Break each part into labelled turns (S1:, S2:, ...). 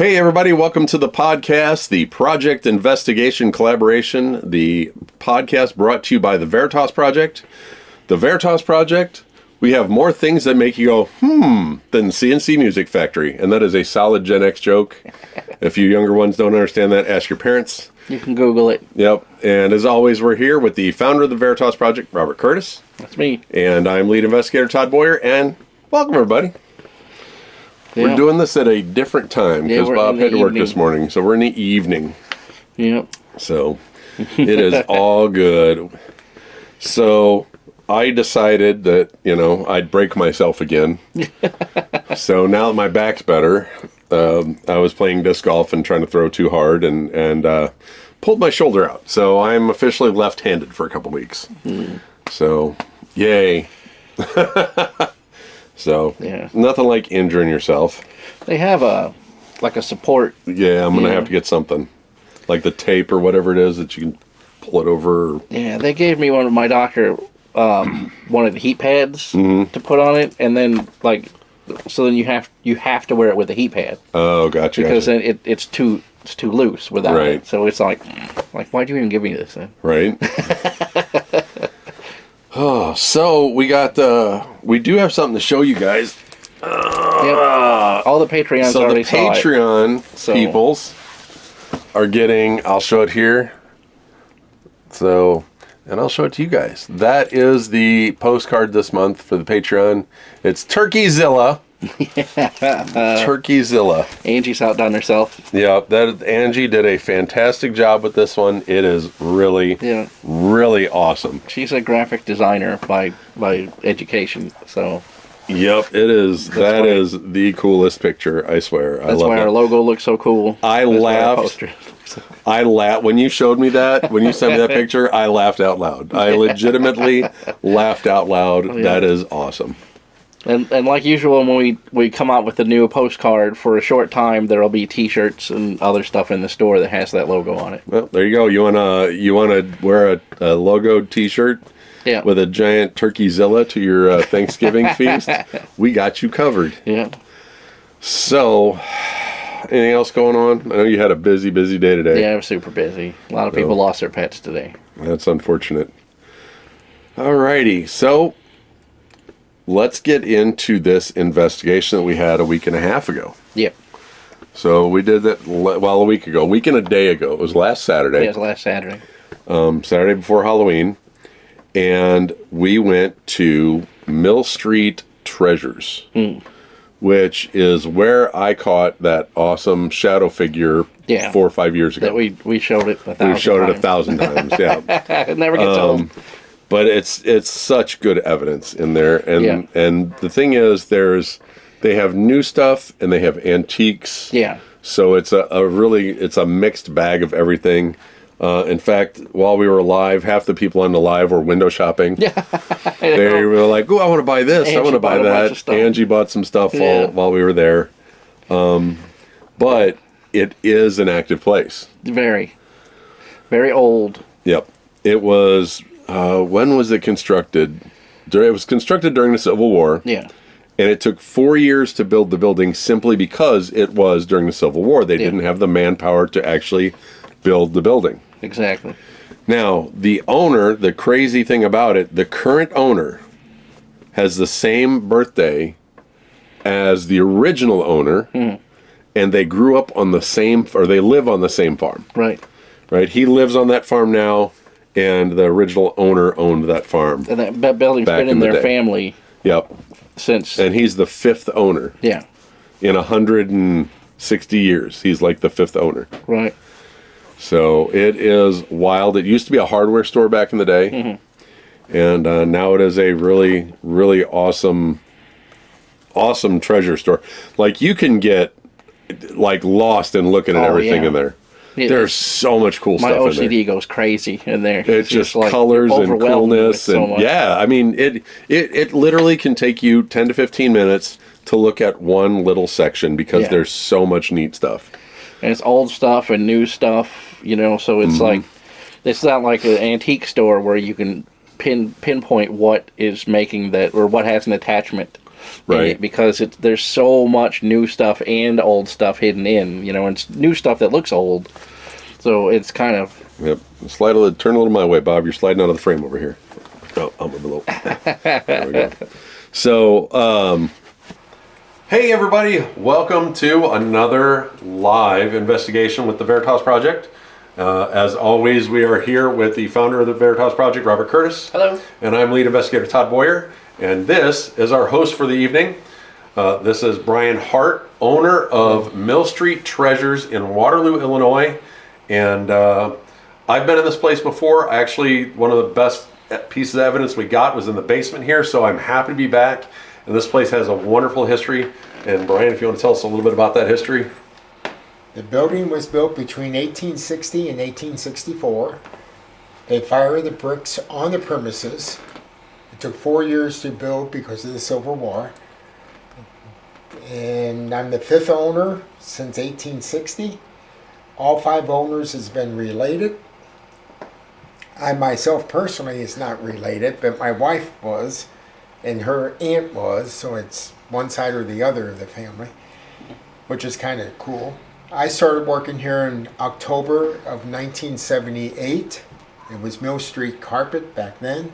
S1: Hey everybody, welcome to the podcast, the Project Investigation Collaboration, the podcast brought to you by the Veritas Project. The Veritas Project, we have more things that make you go, than CNC Music Factory. And that is a solid Gen X joke. If you younger ones don't understand that, ask your parents.
S2: You can Google it.
S1: Yep. And as always, we're here with the founder of the Veritas Project, Robert Curtis.
S2: That's me.
S1: And I'm lead investigator Todd Boyer. And welcome everybody.
S2: Yeah.
S1: We're doing this at a different time because Bob had to work this morning. So we're in the evening.
S2: Yep.
S1: So it is all good. So I decided that, I'd break myself again. So now that my back's better, I was playing disc golf and trying to throw too hard and pulled my shoulder out. So I'm officially left-handed for a couple weeks. So, yay. So,
S2: yeah.
S1: Nothing like injuring yourself.
S2: They have a support.
S1: Yeah, I'm going to have to get something. Like the tape or whatever it is that you can pull it over.
S2: Yeah, they gave me one of my doctor, one of the heat pads to put on it. And then, so then you have to wear it with a heat pad.
S1: Oh, gotcha.
S2: Because then it's too loose without it. So it's like, why'd you even give me this then?
S1: Right. Oh, so we do have something to show you guys.
S2: Yep. All the Patreons already saw it.
S1: So the Patreon peoples are getting, I'll show it here. So, and I'll show it to you guys. That is the postcard this month for the Patreon. It's Turkeyzilla. Turkeyzilla.
S2: Angie's outdone herself.
S1: Yeah, Angie did a fantastic job with this one. It is really awesome.
S2: She's a graphic designer by education, so.
S1: Yep, it is. That is the coolest picture, I swear.
S2: That's why our logo looks so cool.
S1: I laughed when you showed me that. When you sent me that picture, I laughed out loud. I legitimately laughed out loud. Yeah. That is awesome.
S2: And like usual, when we come out with a new postcard, for a short time, there'll be T-shirts and other stuff in the store that has that logo on it.
S1: Well, there you go. You wanna wear a logoed T-shirt?
S2: Yeah.
S1: With a giant Turkeyzilla to your Thanksgiving feast? We got you covered.
S2: Yeah.
S1: So, anything else going on? I know you had a busy day today.
S2: Yeah, I was super busy. A lot of people lost their pets today.
S1: That's unfortunate. Alrighty, so let's get into this investigation that we had a week and a half ago.
S2: Yep.
S1: So we did that, a week ago. A week and a day ago. It was last Saturday.
S2: Yeah, it was last Saturday.
S1: Saturday before Halloween. And we went to Mill Street Treasures, which is where I caught that awesome shadow figure 4 or 5 years ago.
S2: That we showed it 1,000 times.
S1: We showed it 1,000 times, yeah.
S2: It never gets old.
S1: But it's such good evidence in there, and the thing is, they have new stuff and they have antiques.
S2: Yeah.
S1: So it's a mixed bag of everything. In fact, while we were live, half the people on the live were window shopping. Yeah. They were like, "Oh, I want to buy this. I want to buy that." Angie bought some stuff while we were there. But it is an active place.
S2: Very, very old.
S1: Yep. It was. When was it constructed? It was constructed during the Civil War.
S2: Yeah.
S1: And it took 4 years to build the building simply because it was during the Civil War. They didn't have the manpower to actually build the building.
S2: Exactly.
S1: Now, the owner, the crazy thing about it, the current owner has the same birthday as the original owner, and they grew up on the same, or they live on the same farm.
S2: Right.
S1: Right? He lives on that farm now, and the original owner owned that farm.
S2: And that building's been in their family.
S1: Yep.
S2: Since.
S1: And he's the 5th owner.
S2: Yeah.
S1: In 160 years, he's like the 5th owner.
S2: Right.
S1: So it is wild. It used to be a hardware store back in the day, and now it is a really, really awesome treasure store. Like, you can get lost in looking at everything in there. There's so much cool stuff in there.
S2: My OCD goes crazy in there.
S1: It's just colors and coolness, and I mean, it literally can take you 10 to 15 minutes to look at one little section because there's so much neat stuff.
S2: And it's old stuff and new stuff, so it's it's not like an antique store where you can pinpoint what is making that, or what has an attachment
S1: Right.
S2: Because there's so much new stuff and old stuff hidden in, and it's new stuff that looks old. So it's kind of...
S1: Yep. Turn a little my way, Bob. You're sliding out of the frame over here. Oh, I'm a little... There we go. So, hey everybody, welcome to another live investigation with the Veritas Project. As always, we are here with the founder of the Veritas Project, Robert Curtis.
S2: Hello.
S1: And I'm lead investigator Todd Boyer. And this is our host for the evening. This is Brian Hart, owner of Mill Street Treasures in Waterloo, Illinois. And I've been in this place before. Actually, one of the best pieces of evidence we got was in the basement here. So I'm happy to be back. And this place has a wonderful history. And Brian, if you want to tell us a little bit about that history.
S3: The building was built between 1860 and 1864. They fired the bricks on the premises. It took 4 years to build because of the Civil War. And I'm the fifth owner since 1860. All five owners has been related. I myself personally is not related, but my wife was, and her aunt was, so it's one side or the other of the family, which is kind of cool. I started working here in October of 1978. It was Mill Street Carpet back then,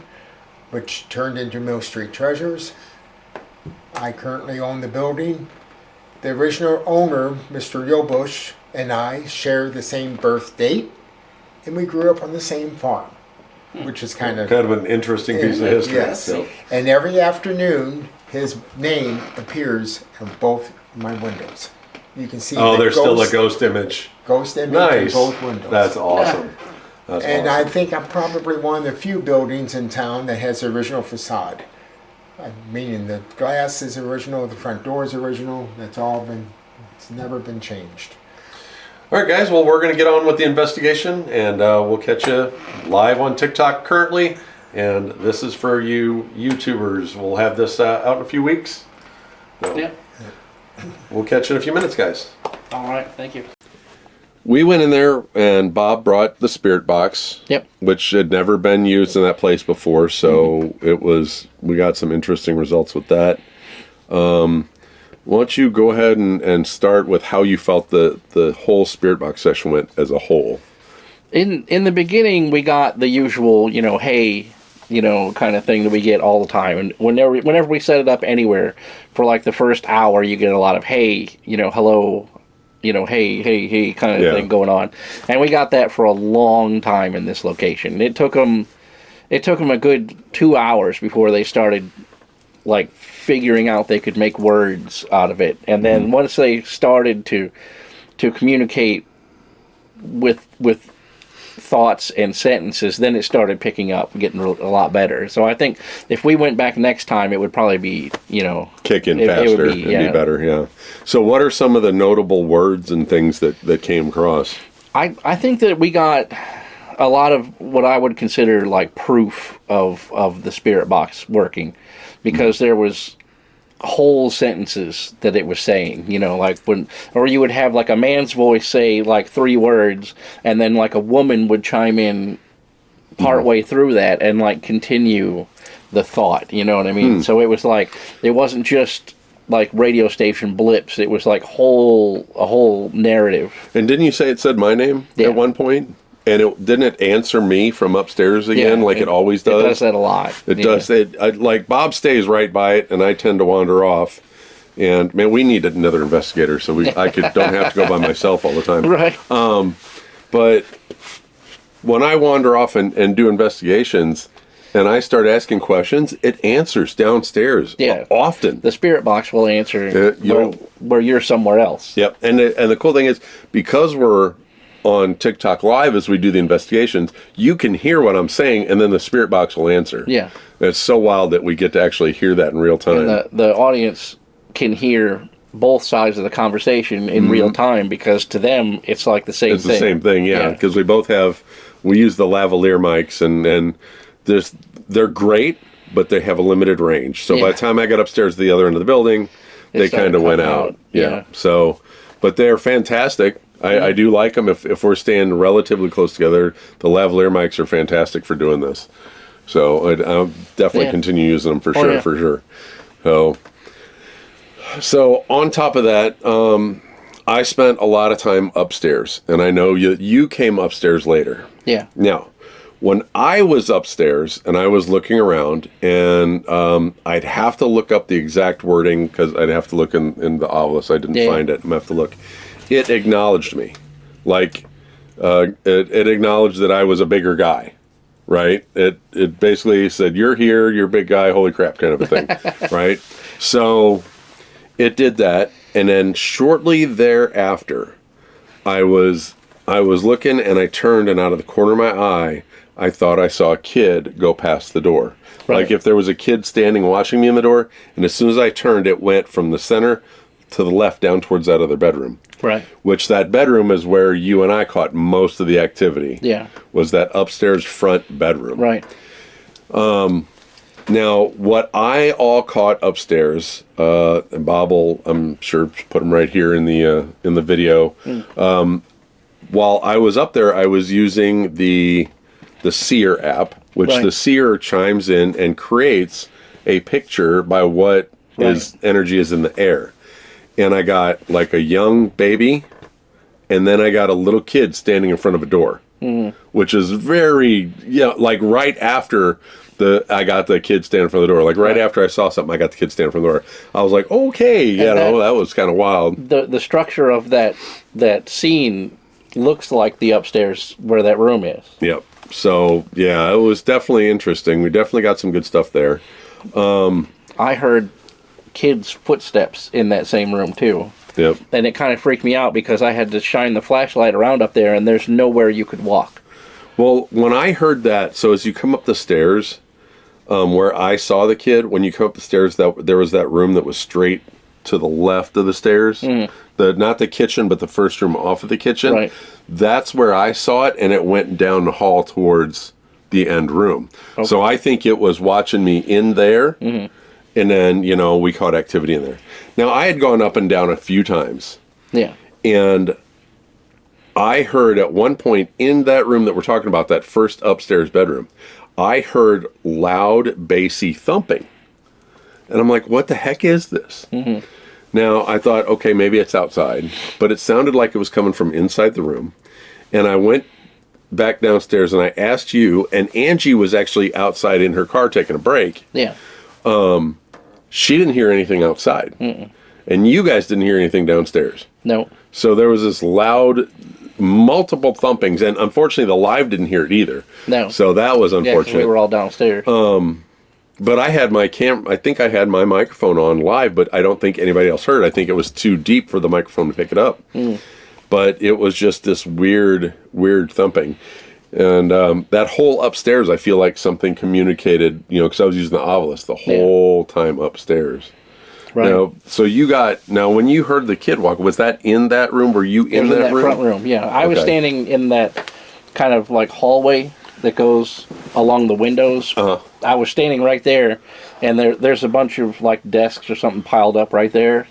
S3: which turned into Mill Street Treasures. I currently own the building. The original owner, Mr. Yobush, and I share the same birth date, and we grew up on the same farm, which is kind of
S1: an interesting piece of history.
S3: Yes.
S1: So.
S3: And every afternoon, his name appears on both my windows. You can see.
S1: Oh, there's still a ghost image.
S3: Ghost image
S1: Nice.
S3: in both windows.
S1: That's awesome. That's
S3: And
S1: awesome.
S3: I think I'm probably one of the few buildings in town that has the original facade. Meaning the glass is original, the front door is original. It's never been changed.
S1: All right, guys. Well, we're going to get on with the investigation, and we'll catch you live on TikTok currently. And this is for you YouTubers. We'll have this out in a few weeks. So
S2: Yeah.
S1: We'll catch you in a few minutes, guys.
S2: All right. Thank you.
S1: We went in there, and Bob brought the spirit box.
S2: Yep.
S1: Which had never been used in that place before, so we got some interesting results with that. Why don't you go ahead and start with how you felt the whole spirit box session went as a whole?
S2: In the beginning, we got the usual, hey, kind of thing that we get all the time. And whenever we set it up anywhere, for like the first hour, you get a lot of, hey, hello, hey, kind of thing going on. And we got that for a long time in this location. It took them a good 2 hours before they started, like, figuring out they could make words out of it. And then once they started to communicate with thoughts and sentences, then it started picking up, getting a lot better. So I think if we went back next time, it would probably be,
S1: Kicking
S2: it
S1: faster.
S2: would be,
S1: It'd be better, yeah. So what are some of the notable words and things that came across?
S2: I think that we got a lot of what I would consider like proof of the spirit box working, because there was whole sentences that it was saying, like or you would have like a man's voice say like 3 words, and then like a woman would chime in partway through that and like continue the thought, you know what I mean? So it was like, it wasn't just like radio station blips, it was like a whole narrative.
S1: And didn't you say it said my name at one point? And didn't it answer me from upstairs again, like it always does?
S2: It does that a lot.
S1: It does. Like Bob stays right by it, and I tend to wander off. And man, we need another investigator, so don't have to go by myself all the time.
S2: Right.
S1: But when I wander off and do investigations, and I start asking questions, it answers downstairs often.
S2: The spirit box will answer where you're somewhere else.
S1: Yep. And the cool thing is, because we're on TikTok Live as we do the investigations, you can hear what I'm saying, and then the spirit box will answer.
S2: Yeah.
S1: It's so wild that we get to actually hear that in real time.
S2: And the audience can hear both sides of the conversation in real time, because to them, it's like the same thing.
S1: It's the same thing, yeah. Because we use the lavalier mics, and they're great, but they have a limited range. So by the time I got upstairs to the other end of the building, they kind of went out. Yeah. So, but they're fantastic. I do like them if we're staying relatively close together. The lavalier mics are fantastic for doing this. So I'll definitely continue using them for sure. So So on top of that, I spent a lot of time upstairs, and I know you came upstairs later.
S2: Yeah.
S1: Now, when I was upstairs and I was looking around, and I'd have to look up the exact wording because I'd have to look in the obelisk. I didn't find it. I'm gonna have to look. It acknowledged me, like it acknowledged that I was a bigger guy, right? It basically said, "You're here, you're a big guy, holy crap," kind of a thing, right? So it did that, and then shortly thereafter, I was looking, and I turned, and out of the corner of my eye, I thought I saw a kid go past the door.
S2: Right.
S1: Like if there was a kid standing watching me in the door, and as soon as I turned, it went from the center to the left down towards that other bedroom.
S2: Right.
S1: Which that bedroom is where you and I caught most of the activity.
S2: Yeah.
S1: Was that upstairs front bedroom.
S2: Right.
S1: Now, what I all caught upstairs, and Bob will, I'm sure, put them right here in the video. While I was up there, I was using the Seer app, which
S2: Right.
S1: the Seer chimes in and creates a picture by what energy is in the air. And I got like a young baby, and then I got a little kid standing in front of a door, which is very, like right after I got the kid standing in front of the door. Like right after I saw something, I got the kid standing in front of the door. I was like, okay, that was kind of wild.
S2: The structure of that scene looks like the upstairs where that room is.
S1: Yep. So, yeah, it was definitely interesting. We definitely got some good stuff there.
S2: I heard kids' footsteps in that same room, too.
S1: Yep.
S2: And it kind of freaked me out because I had to shine the flashlight around up there, and there's nowhere you could walk.
S1: Well, when I heard that, so as you come up the stairs, where I saw the kid, when you come up the stairs, there was that room that was straight to the left of the stairs. Not the kitchen, but the first room off of the kitchen.
S2: Right.
S1: That's where I saw it, and it went down the hall towards the end room. Okay. So I think it was watching me in there, and then, we caught activity in there. Now, I had gone up and down a few times.
S2: Yeah.
S1: And I heard at one point in that room that we're talking about, that first upstairs bedroom, I heard loud, bassy thumping. And I'm like, what the heck is this? Now, I thought, okay, maybe it's outside. But it sounded like it was coming from inside the room. And I went back downstairs and I asked you, and Angie was actually outside in her car taking a break.
S2: Yeah.
S1: She didn't hear anything outside. And you guys didn't hear anything downstairs.
S2: No.
S1: So there was this loud, multiple thumpings. And unfortunately, the live didn't hear it either.
S2: No.
S1: So that was
S2: Yeah, 'cause
S1: unfortunate.
S2: we were all downstairs.
S1: But I had my I think I had my microphone on live, but I don't think anybody else heard. I think it was too deep for the microphone to pick it up. But it was just this weird thumping. And that whole upstairs, I feel like something communicated, because I was using the obelisk the whole time upstairs.
S2: Right.
S1: Now, when you heard the kid walk, was that in that room? Were you in that room?
S2: Front room, yeah. I was
S1: Okay.
S2: standing in that kind of like hallway that goes along the windows. I was standing right there, and there's a bunch of like desks or something piled up right there,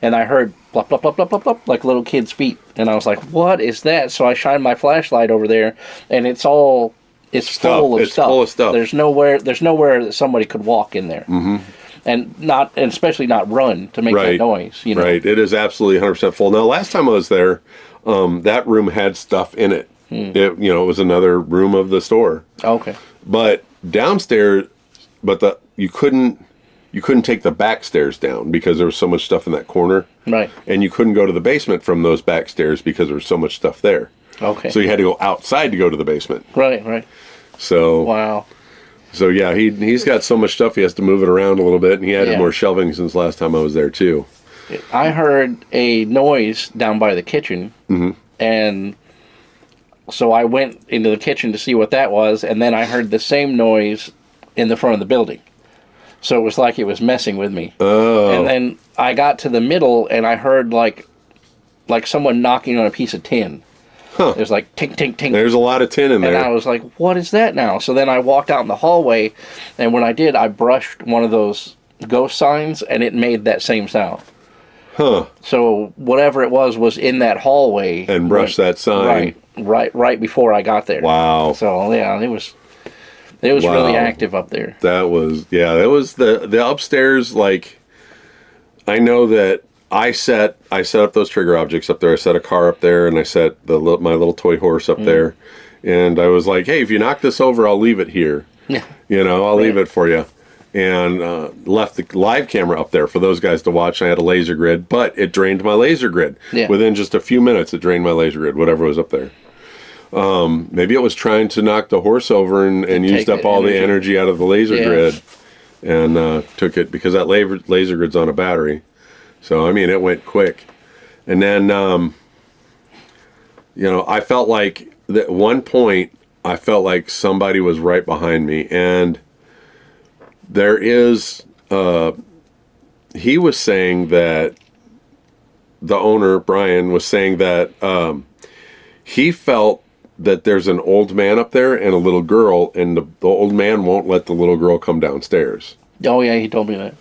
S2: and I heard plop, plop, plop, plop, plop, plop, like little kids' feet. And I was like, what is that? So I shined my flashlight over there, and it's full of stuff.
S1: Full of stuff.
S2: There's nowhere that somebody could walk in there. And especially not run to make that noise,
S1: Right. It is absolutely 100% full. Now, last time I was there, that room had stuff in it. It was another room of the store.
S2: Okay.
S1: But downstairs, you couldn't take the back stairs down because there was so much stuff in that corner.
S2: Right.
S1: And you couldn't go to the basement from those back stairs because there was so much stuff there.
S2: Okay.
S1: So you had to go outside to go to the basement.
S2: Right.
S1: So
S2: Wow.
S1: So yeah, he's got so much stuff he has to move it around a little bit, and he added more shelving since last time I was there too.
S2: I heard a noise down by the kitchen, and so I went into the kitchen to see what that was, and then I heard the same noise in the front of the building. So it was like it was messing with me.
S1: Oh.
S2: And then I got to the middle, and I heard like someone knocking on a piece of tin.
S1: Huh.
S2: There's like tink, tink, tink.
S1: There's a lot of tin in there.
S2: And I was like, what is that now? So then I walked out in the hallway, and when I did, I brushed one of those ghost signs, and it made that same sound.
S1: Huh.
S2: So whatever it was in that hallway.
S1: And brushed that sign.
S2: Right before I got there.
S1: Wow.
S2: So yeah, it was really active up there.
S1: That was the upstairs, like, I know that I set up those trigger objects up there. I set a car up there, and I set my little toy horse up there. And I was like, hey, if you knock this over, I'll leave it here.
S2: Yeah.
S1: I'll leave it for you. And left the live camera up there for those guys to watch. I had a laser grid, but it drained my laser grid.
S2: Yeah.
S1: Within just a few minutes, it drained my laser grid, whatever was up there. Maybe it was trying to knock the horse over and used up all the energy out of the laser grid and took it, because that laser grid's on a battery. So, I mean, it went quick. And then, I felt like at one point, I felt like somebody was right behind me. And there is, he was saying that, the owner, Brian, was saying that he felt that there's an old man up there and a little girl, and the old man won't let the little girl come downstairs.
S2: Oh, yeah, he told me that.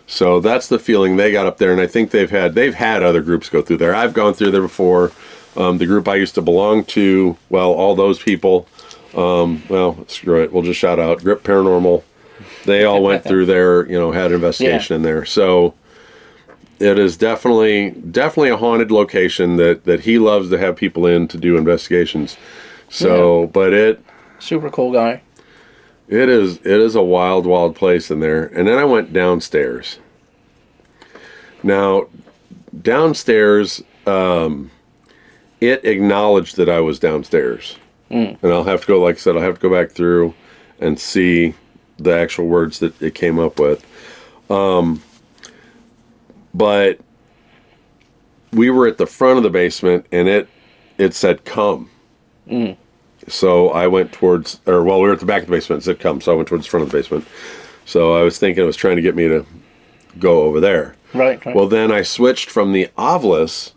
S1: So that's the feeling they got up there, and I think they've had other groups go through there. I've gone through there before. The group I used to belong to, well, all those people, screw it, we'll just shout out Grip Paranormal. They all went through there, had an investigation in there. So it is definitely a haunted location that he loves to have people in to do investigations. So, but
S2: super cool guy.
S1: It is a wild, wild place in there. And then I went downstairs. Now, downstairs, it acknowledged that I was downstairs. And I'll have to go, like I said, I'll have to go back through and see the actual words that it came up with. But we were at the front of the basement, and it said, come. So I went towards, we were at the back of the basement. It said come, so I went towards the front of the basement. So I was thinking it was trying to get me to go over there.
S2: Right.
S1: Well, then I switched from the Ovilus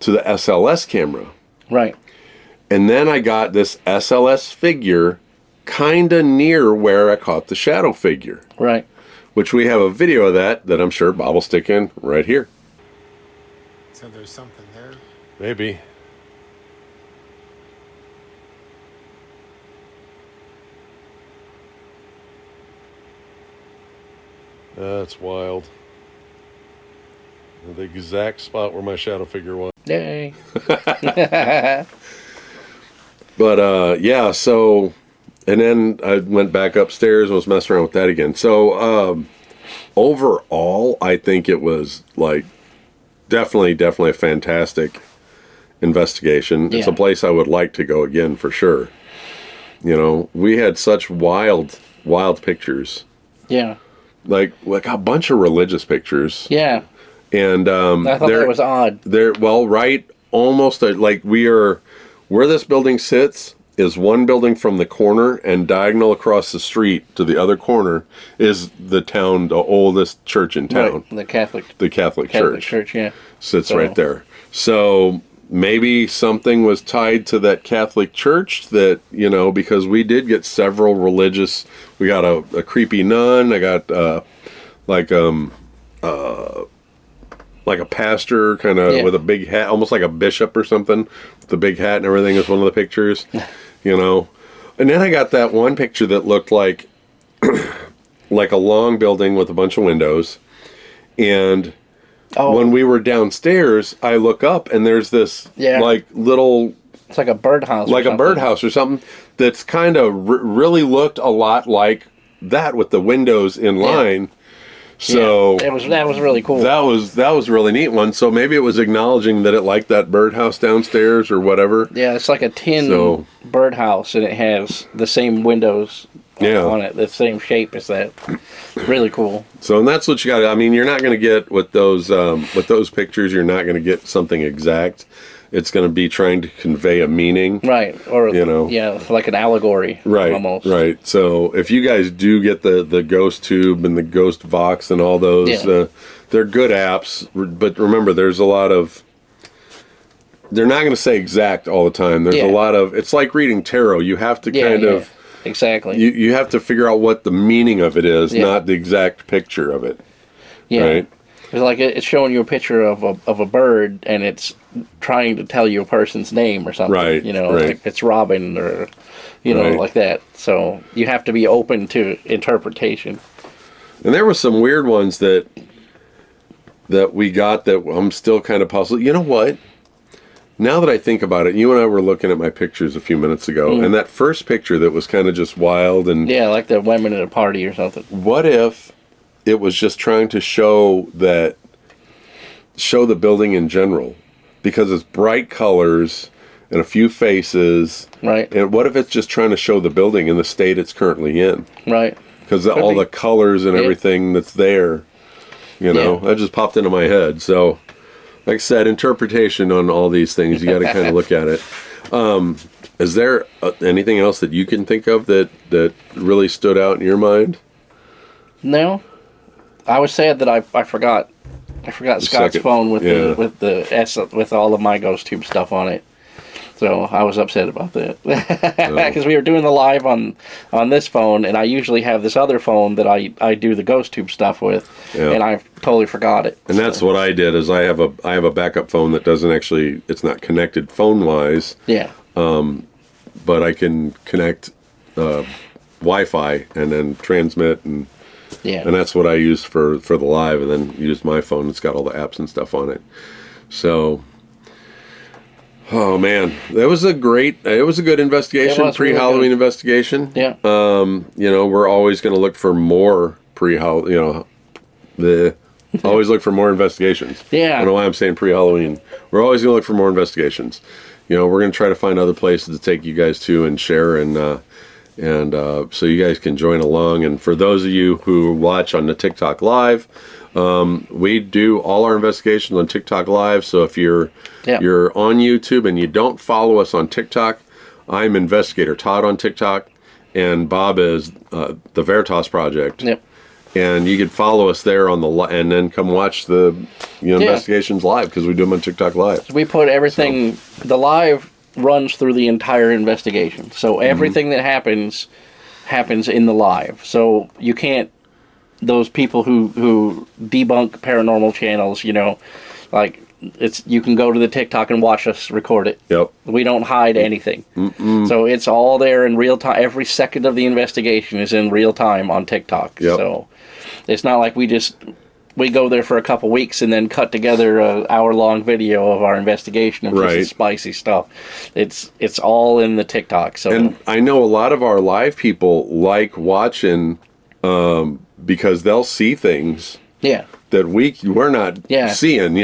S1: to the SLS camera.
S2: Right.
S1: And then I got this SLS figure kind of near where I caught the shadow figure.
S2: Right.
S1: Which we have a video of that I'm sure Bob will stick in right here.
S3: So there's something there.
S1: Maybe. That's wild. The exact spot where my shadow figure was.
S2: Yay.
S1: But, so, and then I went back upstairs and was messing around with that again. So, overall, I think it was, definitely a fantastic investigation. Yeah. It's a place I would like to go again for sure. We had such wild pictures.
S2: Yeah.
S1: Like a bunch of religious pictures.
S2: Yeah.
S1: And
S2: I thought that was odd.
S1: Right, almost where this building sits is one building from the corner, and diagonal across the street to the other corner is the oldest church in town.
S2: Right. The
S1: Catholic
S2: Church, yeah.
S1: Sits right there. So maybe something was tied to that Catholic Church that, because we did get several religious. We got a creepy nun. I got like a pastor kind of with a big hat, almost like a bishop or something, with a big hat and everything is one of the pictures, And then I got that one picture that looked like a long building with a bunch of windows. And when we were downstairs, I look up and there's this little...
S2: It's like a birdhouse.
S1: Like a birdhouse or something that's kind of really looked a lot like that with the windows in line. So
S2: that was really cool.
S1: That was a really neat one. So maybe it was acknowledging that it liked that birdhouse downstairs or whatever.
S2: Yeah, it's like a tin birdhouse, and it has the same windows on it, the same shape as that. Really cool.
S1: So, and that's what you got. I mean, you're not going to get with those pictures. You're not going to get something exact. It's going to be trying to convey a meaning.
S2: Right. Or, like an allegory.
S1: Right.
S2: Almost.
S1: Right. So if you guys do get the Ghost Tube and the Ghost Vox and all those, they're good apps. But remember, there's a lot of... They're not going to say exact all the time. There's a lot of... It's like reading tarot. You have to kind of...
S2: Exactly.
S1: You have to figure out what the meaning of it is, not the exact picture of it.
S2: Yeah.
S1: Right?
S2: It's like it's showing you a picture of a bird, and it's trying to tell you a person's name or something.
S1: Right.
S2: Like it's Robin or, like that. So you have to be open to interpretation.
S1: And there were some weird ones that that we got that I'm still kind of puzzled. You know what? Now that I think about it, you and I were looking at my pictures a few minutes ago, and that first picture that was kind of just wild and
S2: Yeah, like the women at a party or something.
S1: what if it was just trying to show the building in general, because it's bright colors and a few faces,
S2: Right.
S1: and what if it's just trying to show the building in the state it's currently in,
S2: Right.
S1: because all the colors and everything that's there, that just popped into my head. So like I said, interpretation on all these things, you got to kind of look at it. Is there anything else that you can think of that really stood out in your mind?
S2: No, I was sad that I forgot Scott's
S1: second,
S2: phone with all of my ghost tube stuff on it. So I was upset about that because we were doing the live on this phone, and I usually have this other phone that I do the ghost tube stuff with, and I totally forgot it.
S1: And that's what I did. Is I have a backup phone that doesn't actually, it's not connected phone wise.
S2: Yeah.
S1: But I can connect Wi-Fi and then transmit, and that's what I use for the live, and then use my phone. It's got all the apps and stuff on it. So. Oh man, it was a good investigation, pre-Halloween really investigation.
S2: Yeah.
S1: We're always going to look for more always look for more investigations.
S2: Yeah.
S1: I don't know why I'm saying pre-Halloween. We're always going to look for more investigations. We're going to try to find other places to take you guys to and share, and so you guys can join along. And for those of you who watch on the TikTok Live, we do all our investigations on TikTok Live. So if you're on YouTube and you don't follow us on TikTok, I'm Investigator Todd on TikTok, and Bob is the Veritas Project.
S2: Yep.
S1: And you can follow us there on and then come watch the investigations live, because we do them on TikTok Live.
S2: So we put everything. So. The live runs through the entire investigation, so everything that happens in the live. So you can't. Those people who debunk paranormal channels, you can go to the TikTok and watch us record it.
S1: Yep. We
S2: don't hide anything. So it's all there in real time. Every second of the investigation is in real time on TikTok.
S1: Yep.
S2: So it's not like we go there for a couple weeks and then cut together an hour-long video of our investigation of just spicy stuff. It's all in the TikTok. So,
S1: and I know a lot of our live people like watching because they'll see things that we're not seeing,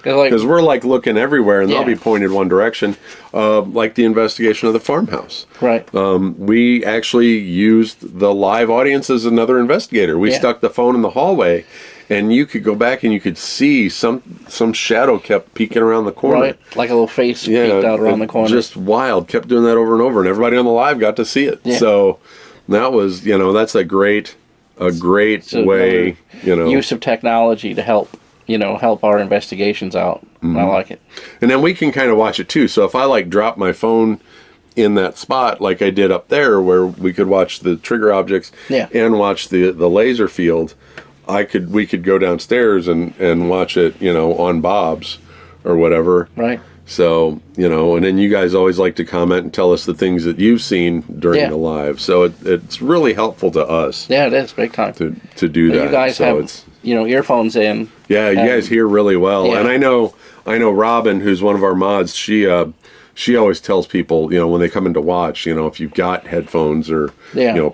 S1: because we're like looking everywhere, and they'll be pointed one direction, like the investigation of the farmhouse.
S2: Right.
S1: We actually used the live audience as another investigator. We stuck the phone in the hallway, and you could go back and you could see some shadow kept peeking around the corner.
S2: Right, like a little face peeked out around the corner.
S1: Just wild. Kept doing that over and over, and everybody on the live got to see it. Yeah. So that was, that's a great way,
S2: use of technology to help our investigations out. I like it.
S1: And then we can kind of watch it too. So if I drop my phone in that spot, like I did up there, where we could watch the trigger objects and watch the laser field, we could go downstairs and watch it, on Bob's or whatever.
S2: Right.
S1: So, and then you guys always like to comment and tell us the things that you've seen during the live. So it's really helpful to us.
S2: Yeah, it is big time
S1: to do that.
S2: You guys have earphones in.
S1: Yeah, you guys hear really well. Yeah. And I know Robin, who's one of our mods, she always tells people, when they come in to watch, if you've got headphones or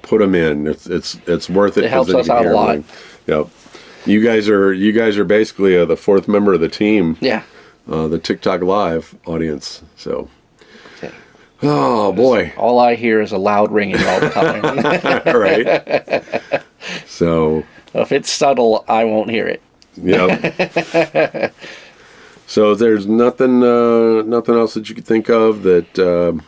S1: put them in. It's worth it.
S2: It helps us out a lot.
S1: Yep. You guys are basically the fourth member of the team.
S2: Yeah.
S1: The TikTok Live audience. So, oh boy,
S2: all I hear is a loud ringing all the time.
S1: Right. So,
S2: if it's subtle, I won't hear it.
S1: Yep. So, there's nothing else that you could think of that.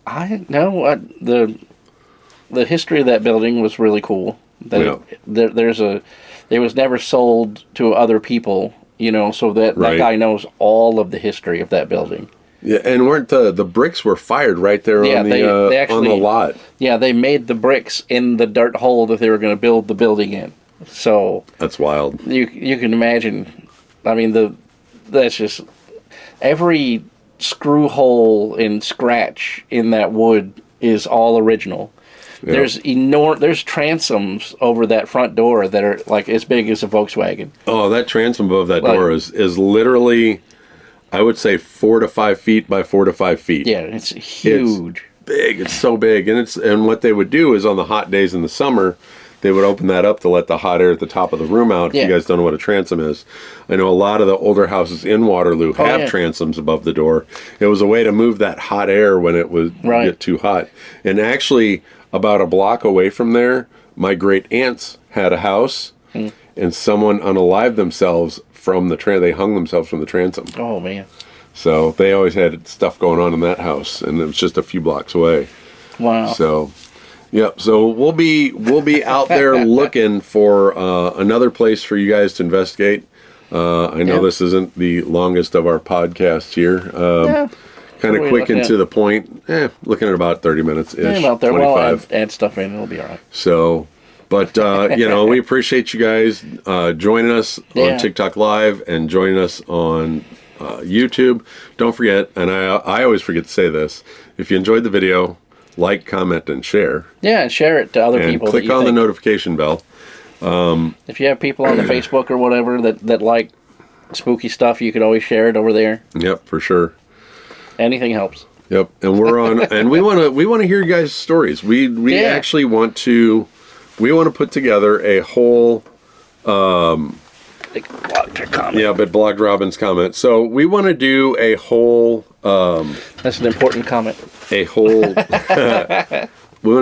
S2: I know the history of that building was really cool. It was never sold to other people. So that guy knows all of the history of that building.
S1: Yeah, and weren't the bricks were fired right there on the lot? Yeah,
S2: they made the bricks in the dirt hole that they were going to build the building in. So
S1: that's wild.
S2: You can imagine. I mean, that's just every screw hole and scratch in that wood is all original. There's transoms over that front door that are like as big as a Volkswagen.
S1: Oh, that transom above that door is literally, I would say, 4 to 5 feet by 4 to 5 feet.
S2: Yeah, it's huge.
S1: It's big. It's so big, and what they would do is on the hot days in the summer, they would open that up to let the hot air at the top of the room out. If you guys don't know what a transom is, I know a lot of the older houses in Waterloo have transoms above the door. It was a way to move that hot air when it would get too hot. And actually, about a block away from there, my great aunts had a house, and someone unalived themselves from the they hung themselves from the transom.
S2: Oh man!
S1: So they always had stuff going on in that house, and it was just a few blocks away.
S2: Wow!
S1: So. Yep. So we'll be out there looking for another place for you guys to investigate. I know this isn't the longest of our podcasts here. Kind of quick and to the point. Looking at about 30 minutes ish.
S2: About there.
S1: 25.
S2: Well, add stuff in, it'll be all right.
S1: So, but we appreciate you guys joining us on TikTok Live and joining us on YouTube. Don't forget, and I always forget to say this: if you enjoyed the video, like, comment, and share. Yeah,
S2: and share it to other people.
S1: Click on the notification bell.
S2: If you have people on the Facebook or whatever that like spooky stuff, you could always share it over there.
S1: Yep, for sure.
S2: Anything helps.
S1: Yep, and we're on, and we want to hear you guys' stories. We actually want to put together a whole. But blocked Robin's comment. So we want to do a whole.
S2: That's an important comment.
S1: We want to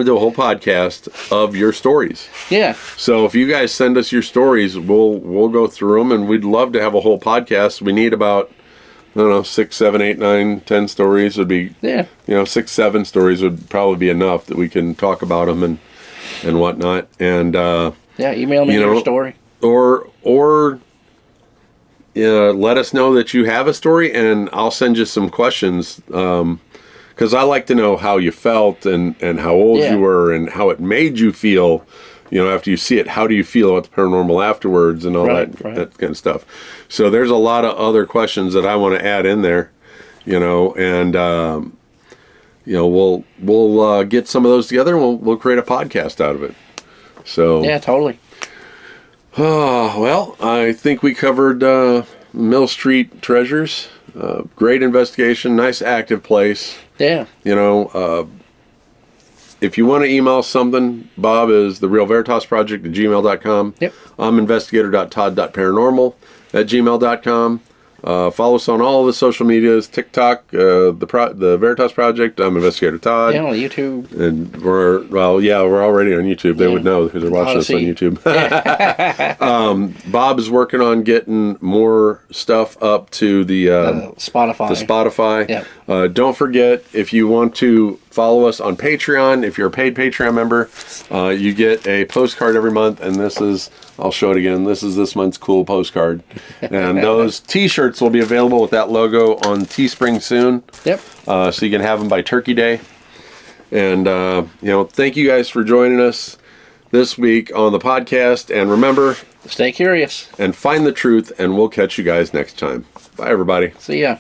S1: do a whole podcast of your stories.
S2: Yeah.
S1: So if you guys send us your stories, we'll go through them, and we'd love to have a whole podcast. We need about 6, 7, 8, 9, 10 stories would be. Yeah. 6, 7 stories would probably be enough that we can talk about them and whatnot. And
S2: email me your story.
S1: Or let us know that you have a story, and I'll send you some questions. Because I like to know how you felt and how old you were and how it made you feel, after you see it. How do you feel about the paranormal afterwards and all that kind of stuff. So there's a lot of other questions that I want to add in there, and we'll get some of those together and we'll create a podcast out of it. So
S2: yeah, totally.
S1: Well, I think we covered Mill Street Treasures. Great investigation, nice active place.
S2: Yeah.
S1: If you want to email something, Bob is therealveritasproject@gmail.com. Yep. I'm investigator.todd.paranormal@gmail.com. Follow us on all the social medias, TikTok, the Veritas Project. I'm Investigator Todd.
S2: Yeah, on YouTube.
S1: And we're already on YouTube. They would know because they're watching us on YouTube. Bob is working on getting more stuff up to the Spotify.
S2: Yeah.
S1: Don't forget, if you want to follow us on Patreon, if you're a paid Patreon member, you get a postcard every month, and I'll show it again. This is this month's cool postcard. And those T-shirts will be available with that logo on Teespring soon.
S2: Yep.
S1: So you can have them by Turkey Day. And, thank you guys for joining us this week on the podcast. And remember,
S2: stay curious.
S1: And find the truth, and we'll catch you guys next time. Bye, everybody.
S2: See ya.